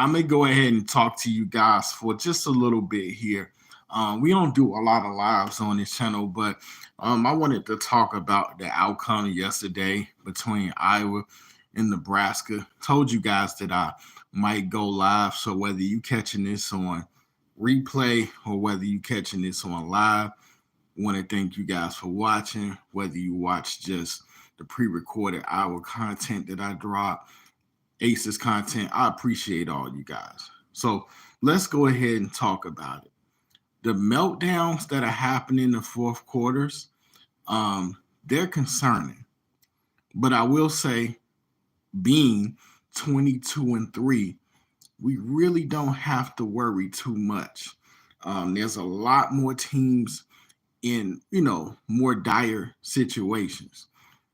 I'm gonna go ahead and talk to you guys for just a little bit here. We don't do a lot of lives on this channel, but I wanted to talk about the outcome yesterday between Iowa and Nebraska. Told you guys that I might go live, so whether you catching this on replay or whether you catching this on live, want to thank you guys for watching. Whether you watch just the pre-recorded Iowa content that I drop, Aces content. I appreciate all you guys. So let's go ahead and talk about it. The meltdowns that are happening in the fourth quarters, they're concerning. But I will say, being 22-3, we really don't have to worry too much. There's a lot more teams in, more dire situations.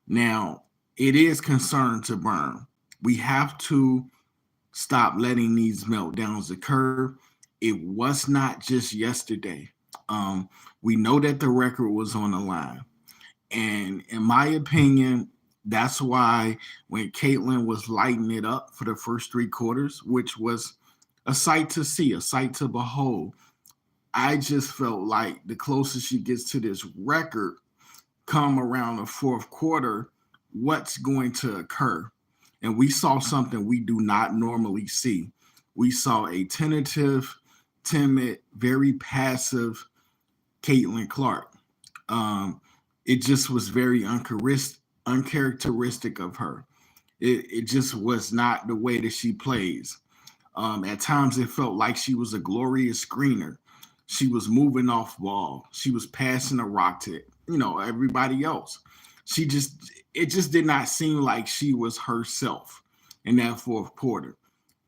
Now, it is concern to burn. We have to stop letting these meltdowns occur. It was not just yesterday. We know that the record was on the line. And in my opinion, that's why when Caitlin was lighting it up for the first three quarters, which was a sight to see, a sight to behold, I just felt like the closer she gets to this record, come around the fourth quarter, what's going to occur? And we saw something we do not normally see. We saw a tentative, timid, very passive Caitlin Clark. It just was very uncharacteristic of her. It just was not the way that she plays. At times, it felt like she was a glorious screener. She was moving off ball. She was passing a rock to everybody else. It just did not seem like she was herself in that fourth quarter.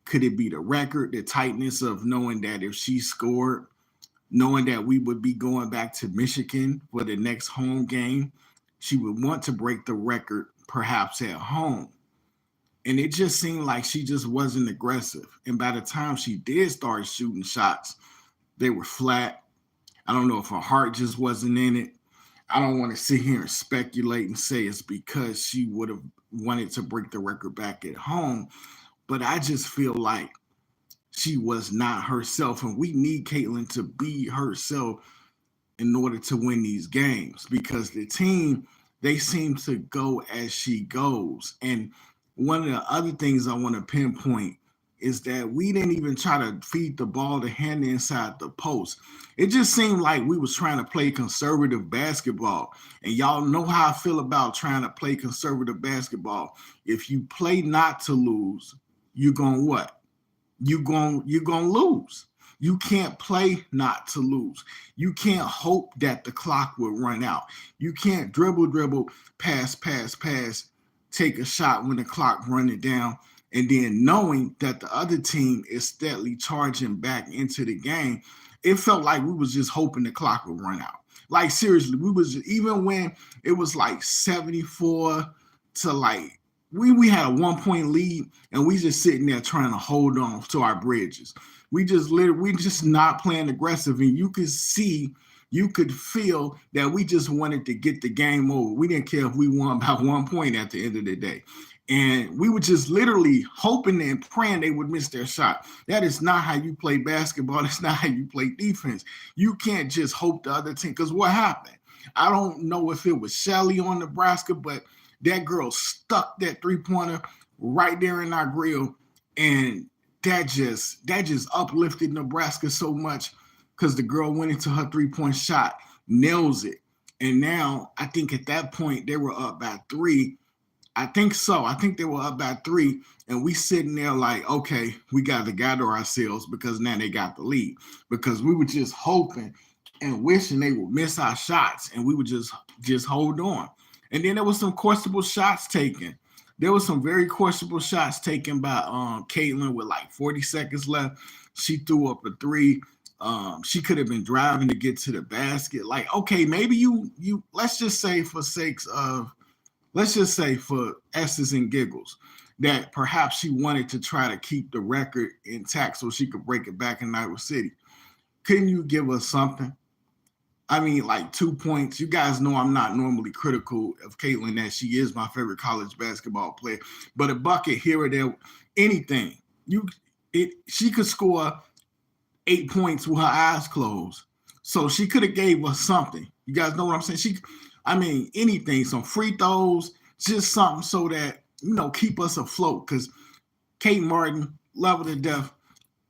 Could it be the record, the tightness of knowing that if she scored, knowing that we would be going back to Michigan for the next home game, she would want to break the record perhaps at home. And it just seemed like she just wasn't aggressive. And by the time she did start shooting shots, they were flat. I don't know if her heart just wasn't in it. I don't want to sit here and speculate and say it's because she would have wanted to break the record back at home. But I just feel like she was not herself. And we need Caitlin to be herself in order to win these games because the team, they seem to go as she goes. And one of the other things I want to pinpoint is that we didn't even try to feed the ball to hand inside the post. It just seemed like we was trying to play conservative basketball. And y'all know how I feel about trying to play conservative basketball. If you play not to lose, you're going to what? You're going to lose. You can't play not to lose. You can't hope that the clock will run out. You can't dribble, pass, take a shot when the clock running down, and then knowing that the other team is steadily charging back into the game. It felt like we was just hoping the clock would run out. Like seriously, we was, even when it was like 74 to like, we had a 1 point lead and we just sitting there trying to hold on to our bridges. We just not playing aggressive, and you could see, you could feel that we just wanted to get the game over. We didn't care if we won by 1 point at the end of the day. And we were just literally hoping and praying they would miss their shot. That is not how you play basketball. That's not how you play defense. You can't just hope the other team, because what happened? I don't know if it was Shelly on Nebraska, but that girl stuck that three-pointer right there in our grill, and that just uplifted Nebraska so much because the girl went into her three-point shot, nails it. And now I think at that point they were up by 3. I think so. I think they were up by 3, and we sitting there like, okay, we got to gather ourselves because now they got the lead. Because we were just hoping and wishing they would miss our shots, and we would just hold on. And then there was some questionable shots taken. There was some very questionable shots taken by Caitlin with like 40 seconds left. She threw up a 3. She could have been driving to get to the basket. Like, okay, maybe you let's just say for S's and giggles that perhaps she wanted to try to keep the record intact so she could break it back in Iowa City. Couldn't you give us something? I mean, like 2 points. You guys know I'm not normally critical of Caitlin, that she is my favorite college basketball player. But a bucket here or there, anything. she could score 8 points with her eyes closed. So she could have gave us something. You guys know what I'm saying? Anything, some free throws, just something so that, keep us afloat. Because Kate Martin, love her to death,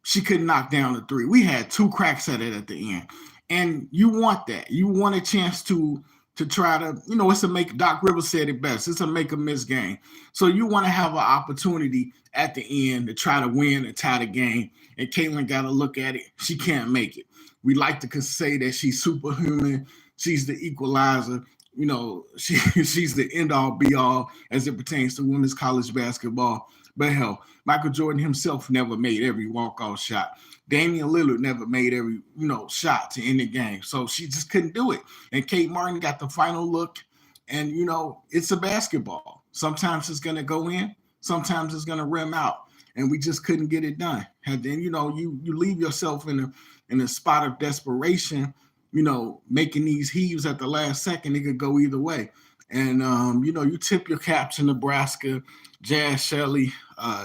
she couldn't knock down the three. We had two cracks at it at the end. And you want that. You want a chance to try to, it's a make, Doc Rivers said it best, it's a make or miss game. So you want to have an opportunity at the end to try to win and tie the game. And Caitlin got to look at it. She can't make it. We like to say that she's superhuman. She's the equalizer. She's the end all be all as it pertains to women's college basketball. But hell, Michael Jordan himself never made every walk-off shot. Damian Lillard never made every, shot to end the game. So she just couldn't do it. And Kate Martin got the final look. And, it's a basketball. Sometimes it's going to go in. Sometimes it's going to rim out. And we just couldn't get it done. And then, you leave yourself in a spot of desperation, making these heaves at the last second. It could go either way. And, you tip your cap to Nebraska. Jazz Shelley,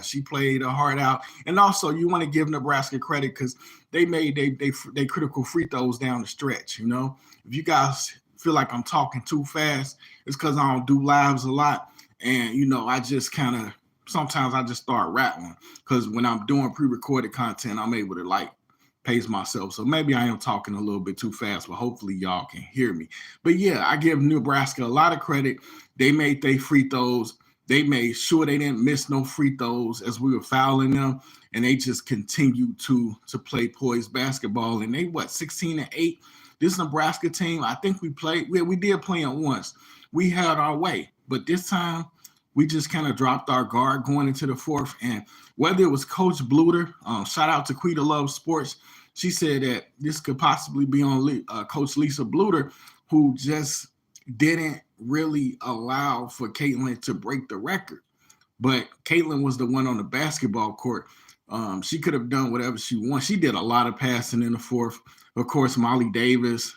she played her heart out. And also, you want to give Nebraska credit because they made they critical free throws down the stretch. If you guys feel like I'm talking too fast, it's because I don't do lives a lot. And, I just kind of, sometimes I just start rattling because when I'm doing pre-recorded content, I'm able to pace myself. So maybe I am talking a little bit too fast, but hopefully y'all can hear me. But yeah, I give Nebraska a lot of credit. They made their free throws. They made sure they didn't miss no free throws as we were fouling them, and they just continued to play poised basketball. And they 16-8. This Nebraska team, I think we did play them once. We had our way, but this time we just kind of dropped our guard going into the fourth. And whether it was Coach Bluter, shout out to Quita Love Sports, she said that this could possibly be on Coach Lisa Bluter, who just didn't really allow for Caitlin to break the record. But Caitlin was the one on the basketball court. She could have done whatever she wanted. She did a lot of passing in the fourth. Of course, Molly Davis,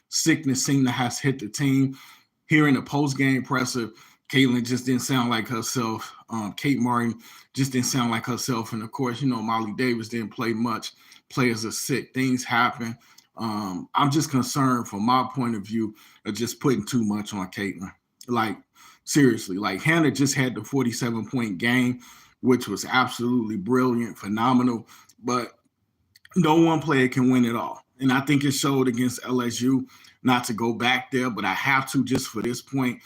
sickness seemed to have hit the team. Here in the post-game presser, Caitlin just didn't sound like herself. Kate Martin just didn't sound like herself. And, of course, Molly Davis didn't play much. Players are sick. Things happen. I'm just concerned from my point of view of just putting too much on Caitlin. Seriously, Hannah just had the 47-point game, which was absolutely brilliant, phenomenal. But no one player can win it all. And I think it showed against LSU, not to go back there, but I have to just for this point.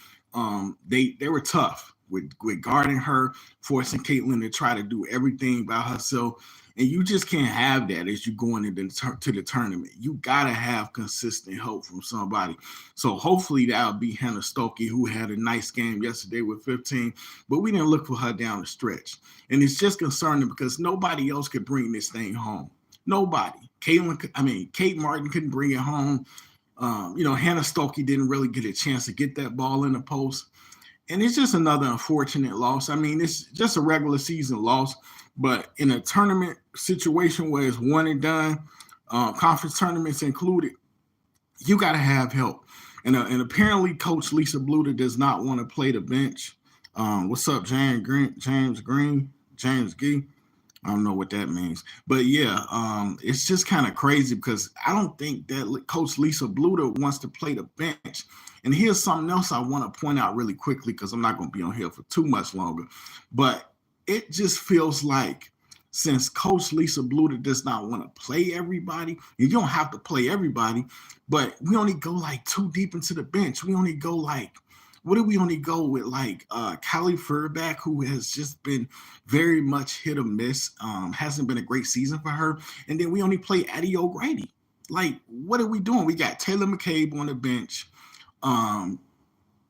They were tough with guarding her, forcing Caitlin to try to do everything by herself. And you just can't have that as you going into the tournament. You got to have consistent help from somebody. So hopefully that'll be Hannah Stokey, who had a nice game yesterday with 15. But we didn't look for her down the stretch. And it's just concerning because nobody else could bring this thing home. Nobody. Kate Martin couldn't bring it home. Hannah Stokey didn't really get a chance to get that ball in the post. And it's just another unfortunate loss. It's just a regular season loss. But in a tournament situation where it's one and done, conference tournaments included, you got to have help. And apparently Coach Lisa Bluter does not want to play the bench. What's up, James Green? I don't know what that means. But, yeah, it's just kind of crazy because I don't think that Coach Lisa Bluter wants to play the bench. And here's something else I want to point out really quickly because I'm not going to be on here for too much longer. But it just feels like since Coach Lisa Bluter does not want to play everybody, and you don't have to play everybody, but we only go too deep into the bench. We only go what do we only go with Callie Furback, who has just been very much hit or miss, hasn't been a great season for her. And then we only play Addie O'Grady. What are we doing? We got Taylor McCabe on the bench.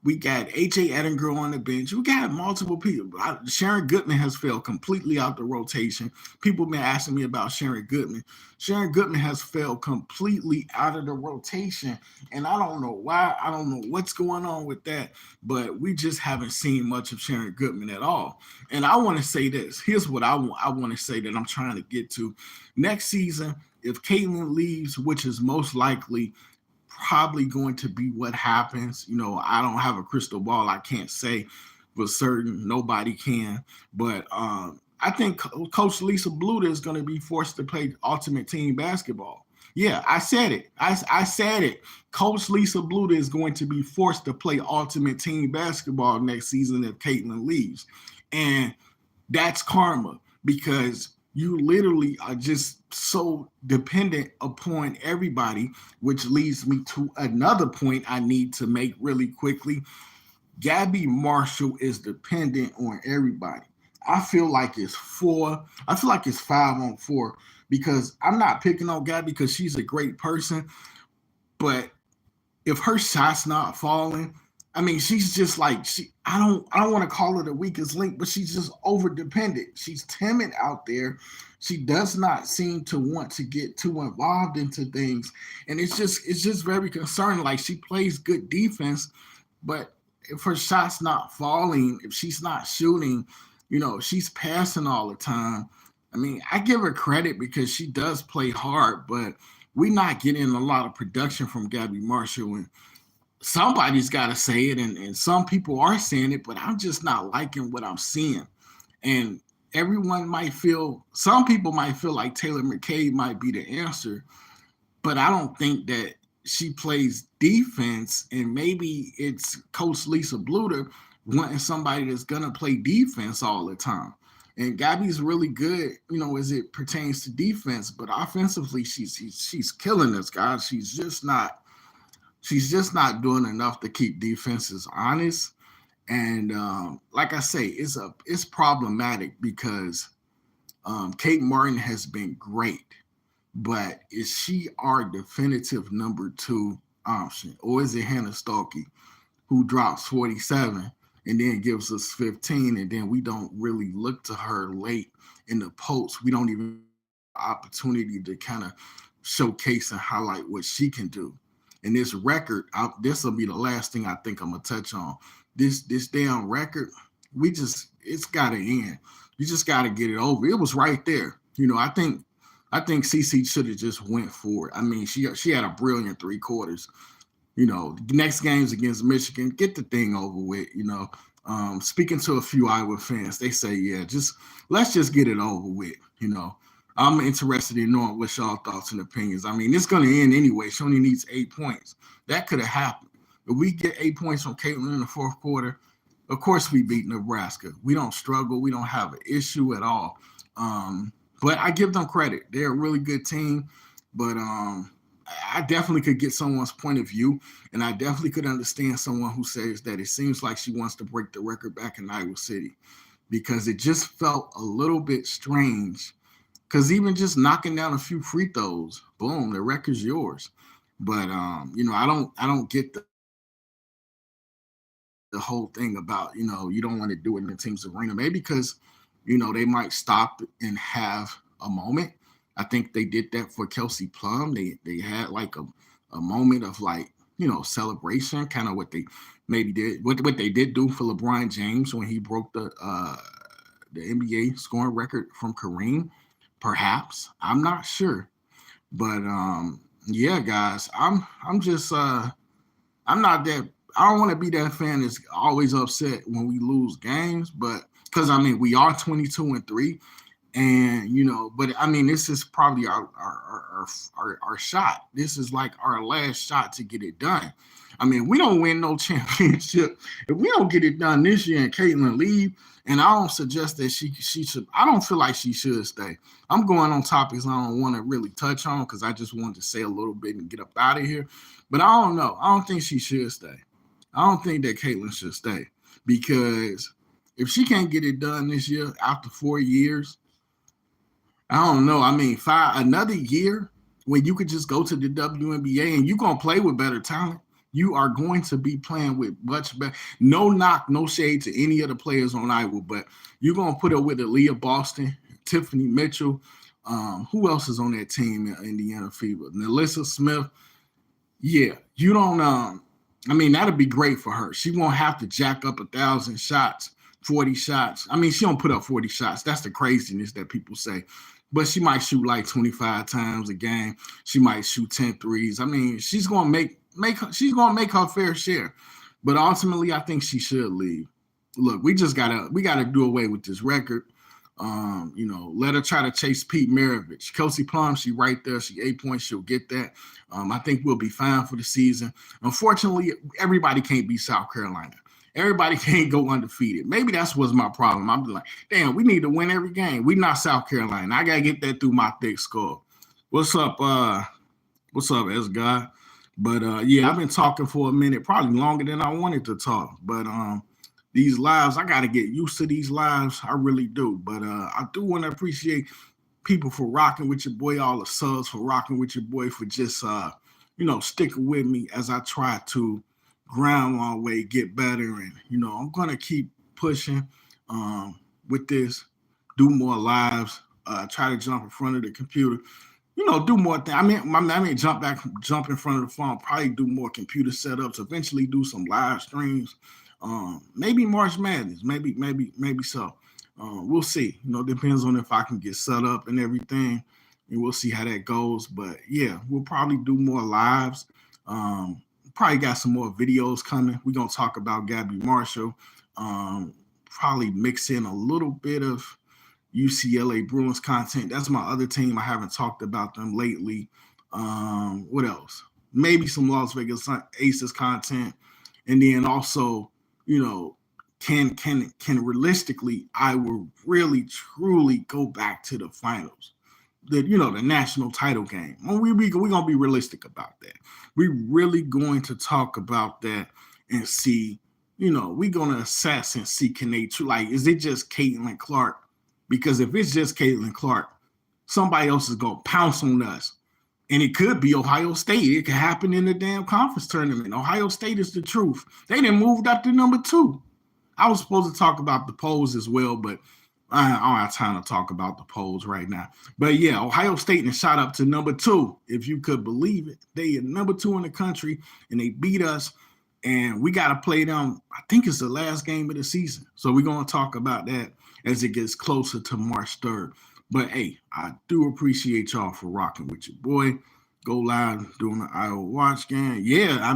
We got A.J. Ettinger on the bench. We got multiple people. Sharon Goodman has fell completely out the rotation. People have been asking me about Sharon Goodman. Sharon Goodman has fell completely out of the rotation, and I don't know why. I don't know what's going on with that, but we just haven't seen much of Sharon Goodman at all. And I want to say this. Here's what I want to say that I'm trying to get to. Next season, if Caitlin leaves, which is most likely probably going to be what happens. I don't have a crystal ball. I can't say for certain. Nobody can. But I I think Coach Lisa Bluter is going to be forced to play ultimate team basketball. Yeah, I said it. I said it. Coach Lisa Bluter is going to be forced to play ultimate team basketball next season if Caitlin leaves. And that's karma because you literally are just so dependent upon everybody, which leads me to another point I need to make really quickly. Gabby Marshall is dependent on everybody. I feel like it's four. I feel like it's 5-on-4 because I'm not picking on Gabby because she's a great person, but if her shot's not falling, I mean, she's just like she. I don't want to call her the weakest link, but she's just over dependent. She's timid out there. She does not seem to want to get too involved into things, and it's just very concerning. Like she plays good defense, but if her shot's not falling, if she's not shooting, she's passing all the time. I mean, I give her credit because she does play hard, but we're not getting a lot of production from Gabby Marshall. And somebody's got to say it, and some people are saying it, but I'm just not liking what I'm seeing. And some people might feel like Taylor McCabe might be the answer, but I don't think that she plays defense, and maybe it's Coach Lisa Bluter wanting somebody that's gonna play defense all the time. And Gabby's really good, as it pertains to defense, but offensively, she's killing us, guys. She's just not doing enough to keep defenses honest. And like I say, it's problematic because Kate Martin has been great, but is she our definitive number two option? Or is it Hannah Stalky, who drops 47 and then gives us 15, and then we don't really look to her late in the post? We don't even have opportunity to kind of showcase and highlight what she can do. And this record, this will be the last thing I think I'm gonna touch on. This damn record, it's gotta end. You just gotta get it over. It was right there. I think CC should have just went for it. I mean, she had a brilliant 3 quarters. Next game's against Michigan, get the thing over with. Speaking to a few Iowa fans, they say, yeah, let's just get it over with. I'm interested in knowing what y'all thoughts and opinions. I mean, it's going to end anyway. She only needs 8 points. That could have happened. If we get 8 points from Caitlin in the fourth quarter, of course we beat Nebraska. We don't struggle. We don't have an issue at all. But I give them credit. They're a really good team. But I definitely could get someone's point of view, and I definitely could understand someone who says that it seems like she wants to break the record back in Iowa City because it just felt a little bit strange. Because even just knocking down a few free throws, boom, the record's yours. But I don't get the whole thing about you don't want to do it in the team's arena. Maybe because they might stop and have a moment. I think they did that for Kelsey Plum. They had like a moment of celebration, kind of what they maybe did, what they did do for LeBron James when he broke the NBA scoring record from Kareem. Perhaps, I'm not sure, but yeah, guys, I'm just I'm not that. I don't want to be that fan that's always upset when we lose games, but because I mean we are 22-3, and but I mean this is probably our shot. This is like our last shot to get it done. I mean, we don't win no championship if we don't get it done this year and Caitlin leave. And I don't suggest that she should. I don't feel like she should stay. I'm going on topics I don't want to really touch on because I just wanted to say a little bit and get up out of here. But I don't know. I don't think she should stay. I don't think that Caitlin should stay because if she can't get it done this year after 4 years, I don't know. I mean, another year when you could just go to the WNBA and you're gonna play with better talent. You are going to be playing with much better. No knock, no shade to any of the players on Iowa, but you're going to put up with Aaliyah Boston, Tiffany Mitchell. Who else is on that team in Indiana Fever? Nalissa Smith. Yeah, you don't. I mean, that'd be great for her. She won't have to jack up 1,000 shots, 40 shots. I mean, she don't put up 40 shots. That's the craziness that people say. But she might shoot like 25 times a game. She might shoot 10 threes. I mean, she's going to make her fair share. But ultimately, I think she should leave. Look, we gotta do away with this record. Let her try to chase Pete Maravich. Kelsey Plum, she right there. She 8 points. She'll get that. I think we'll be fine for the season. Unfortunately, everybody can't beat South Carolina. Everybody can't go undefeated. Maybe that's what's my problem. I'm like, damn, we need to win every game. We not South Carolina. I gotta get that through my thick skull. What's up? What's up, S God? But yeah, I've been talking for a minute, probably longer than I wanted to talk. But these lives, I got to get used to these lives. I really do. But I do want to appreciate people for rocking with your boy, all the subs for rocking with your boy, for just, sticking with me as I try to grind my way, get better. And, I'm going to keep pushing with this, do more lives, try to jump in front of the computer. Do more things. I mean, jump in front of the phone, probably do more computer setups, eventually do some live streams. Maybe March Madness, maybe so. We'll see. Depends on if I can get set up and everything, and we'll see how that goes. But yeah, we'll probably do more lives. Probably got some more videos coming. We're gonna talk about Gabby Marshall. Probably mix in a little bit of UCLA Bruins content. That's my other team. I haven't talked about them lately. What else? Maybe some Las Vegas Aces content, and then also, can realistically, I will really truly go back to the finals, the national title game. We're gonna be realistic about that. We're really going to talk about that and see. We're gonna assess and see, can they is it just Caitlin Clark? Because if it's just Caitlin Clark, somebody else is gonna pounce on us. And it could be Ohio State. It could happen in the damn conference tournament. Ohio State is the truth. They done moved up to number 2. I was supposed to talk about the polls as well, but I don't have time to talk about the polls right now. But yeah, Ohio State has shot up to number 2, if you could believe it. They are number 2 in the country, and they beat us. And we got to play them. I think it's the last game of the season. So we're going to talk about that as it gets closer to March 3rd. But hey, I do appreciate y'all for rocking with your boy. Go live doing the Iowa Watch game. Yeah,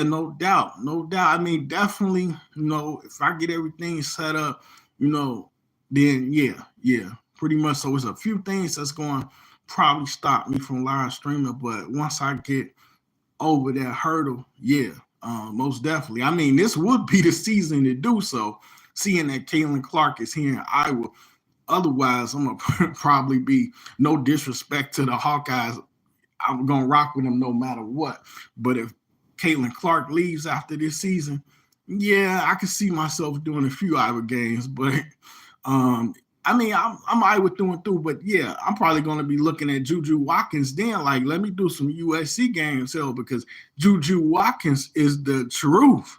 no doubt. I mean, definitely, if I get everything set up, then yeah, pretty much. So it's a few things that's going to probably stop me from live streaming. But once I get over that hurdle, yeah, most definitely. I mean, this would be the season to do so, seeing that Caitlin Clark is here in Iowa. Otherwise, I'm going to probably be, no disrespect to the Hawkeyes, I'm going to rock with them no matter what. But if Caitlin Clark leaves after this season, yeah, I can see myself doing a few Iowa games. But, I'm Iowa through and through. But, yeah, I'm probably going to be looking at Juju Watkins then, like, let me do some USC games, because Juju Watkins is the truth.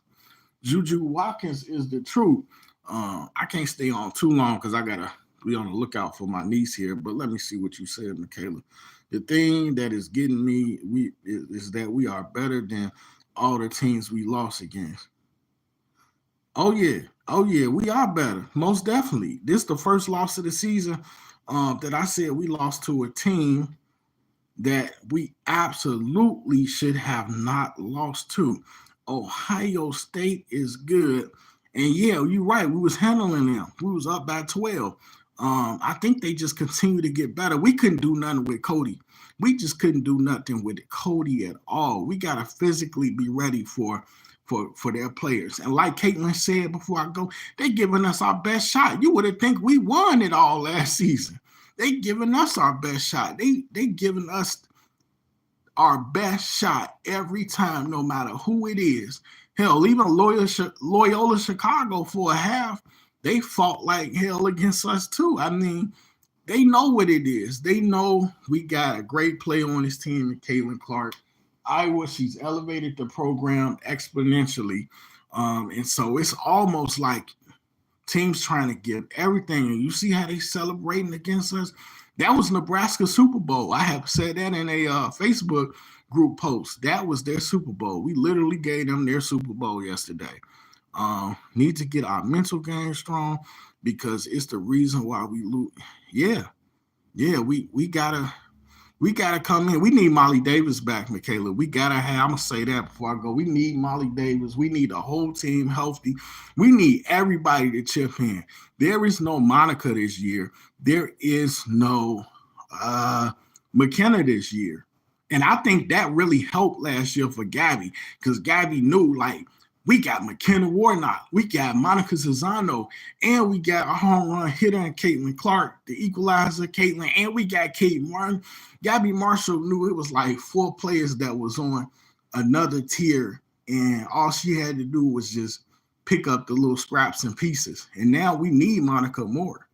I can't stay on too long because I got to be on the lookout for my niece here, but let me see what you said, Michaela. The thing that is getting me is that we are better than all the teams we lost against. Oh yeah, we are better, most definitely. This is the first loss of the season that I said we lost to a team that we absolutely should have not lost to. Ohio State is good, and yeah, you're right. We was handling them. We was up by 12. I think they just continue to get better. We couldn't do nothing with Cody. We just couldn't do nothing with Cody at all. We got to physically be ready for their players. And like Caitlin said before I go, they giving us our best shot. You would have think we won it all last season. They giving us our best shot. They giving us our best shot every time, no matter who it is. Hell, even Loyola Chicago for a half, they fought like hell against us too. I mean, they know what it is. They know we got a great player on this team, Caitlin Clark. Iowa, she's elevated the program exponentially. And so it's almost like teams trying to give everything. And you see how they celebrating against us? That was Nebraska Super Bowl. I have said that in a Facebook group post. That was their Super Bowl. We literally gave them their Super Bowl yesterday. Need to get our mental game strong because it's the reason why we lose. Yeah, we gotta We gotta come in. We need Molly Davis back, Michaela. We gotta have. I'm gonna say that before I go. We need Molly Davis. We need the whole team healthy. We need everybody to chip in. There is no Monica this year. There is no McKenna this year. And I think that really helped last year for Gabby because Gabby knew, like, we got McKenna Warnock, we got Monica Zazano, and we got a home run hitter and Caitlin Clark, the equalizer, Caitlin, and we got Kate Martin. Gabby Marshall knew it was like 4 players that was on another tier, and all she had to do was just pick up the little scraps and pieces. And now we need Monica more.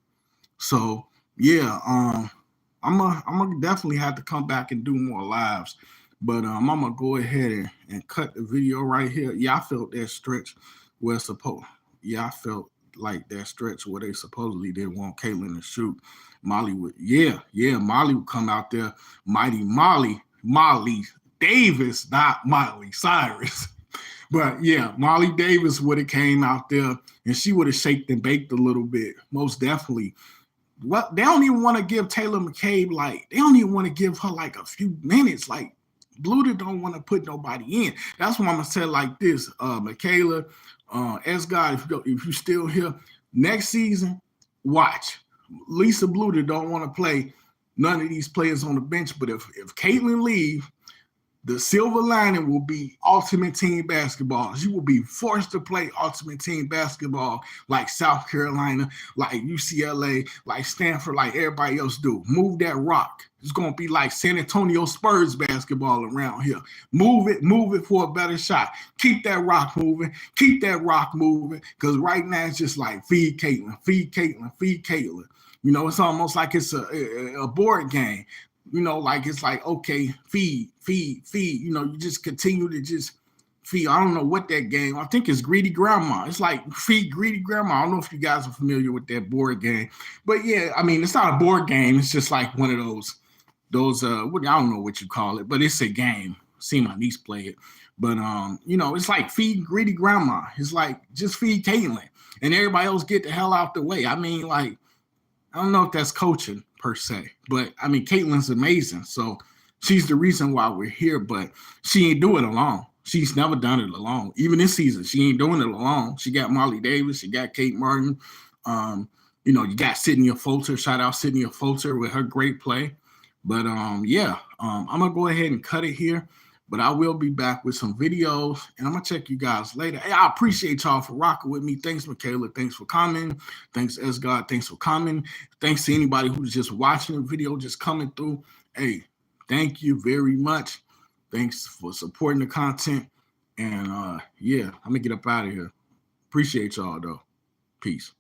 So yeah, I'm gonna definitely have to come back and do more lives. But I'm gonna go ahead and cut the video right here. Yeah, I felt that stretch where supposed. Yeah, I felt like that stretch where they supposedly didn't want Caitlin to shoot. Molly would, Molly would come out there, mighty Molly Davis, not Molly Cyrus. But yeah, Molly Davis would have came out there and she would have shaked and baked a little bit, most definitely. Well, they don't even want to give Taylor McCabe, like, they don't even want to give her like a few minutes. Like, Bluter don't want to put nobody in. That's why I'm gonna say it like this, Michaela, S God, if you still here next season, watch. Lisa Bluter don't want to play none of these players on the bench, but if Caitlin leave, the silver lining will be ultimate team basketball. You will be forced to play ultimate team basketball like South Carolina, like UCLA, like Stanford, like everybody else do. Move that rock. It's going to be like San Antonio Spurs basketball around here. Move it for a better shot. Keep that rock moving. Keep that rock moving. Because right now it's just like feed Caitlin, feed Caitlin, feed Caitlin. You know, it's almost like it's a board game. You know, like it's like, okay, feed. You know, you just continue to just feed. I don't know what that game. I think it's Greedy Grandma. It's like feed Greedy Grandma. I don't know if you guys are familiar with that board game, but yeah, I mean, it's not a board game. It's just like one of those. I don't know what you call it, but it's a game. See my niece play it, but you know, it's like feed Greedy Grandma. It's like just feed Caitlin, and everybody else get the hell out the way. I mean, like, I don't know if that's coaching per se, but I mean, Caitlin's amazing. So she's the reason why we're here, but she ain't doing it alone. She's never done it alone. Even this season, she ain't doing it alone. She got Molly Davis. She got Kate Martin. You know, you got Sydney Folter. Shout out Sydney Folter with her great play. But I'm going to go ahead and cut it here. But I will be back with some videos, and I'm going to check you guys later. Hey, I appreciate y'all for rocking with me. Thanks, Michaela. Thanks for coming. Thanks, S God. Thanks for coming. Thanks to anybody who's just watching the video, just coming through. Hey, thank you very much. Thanks for supporting the content. And, I'm going to get up out of here. Appreciate y'all, though. Peace.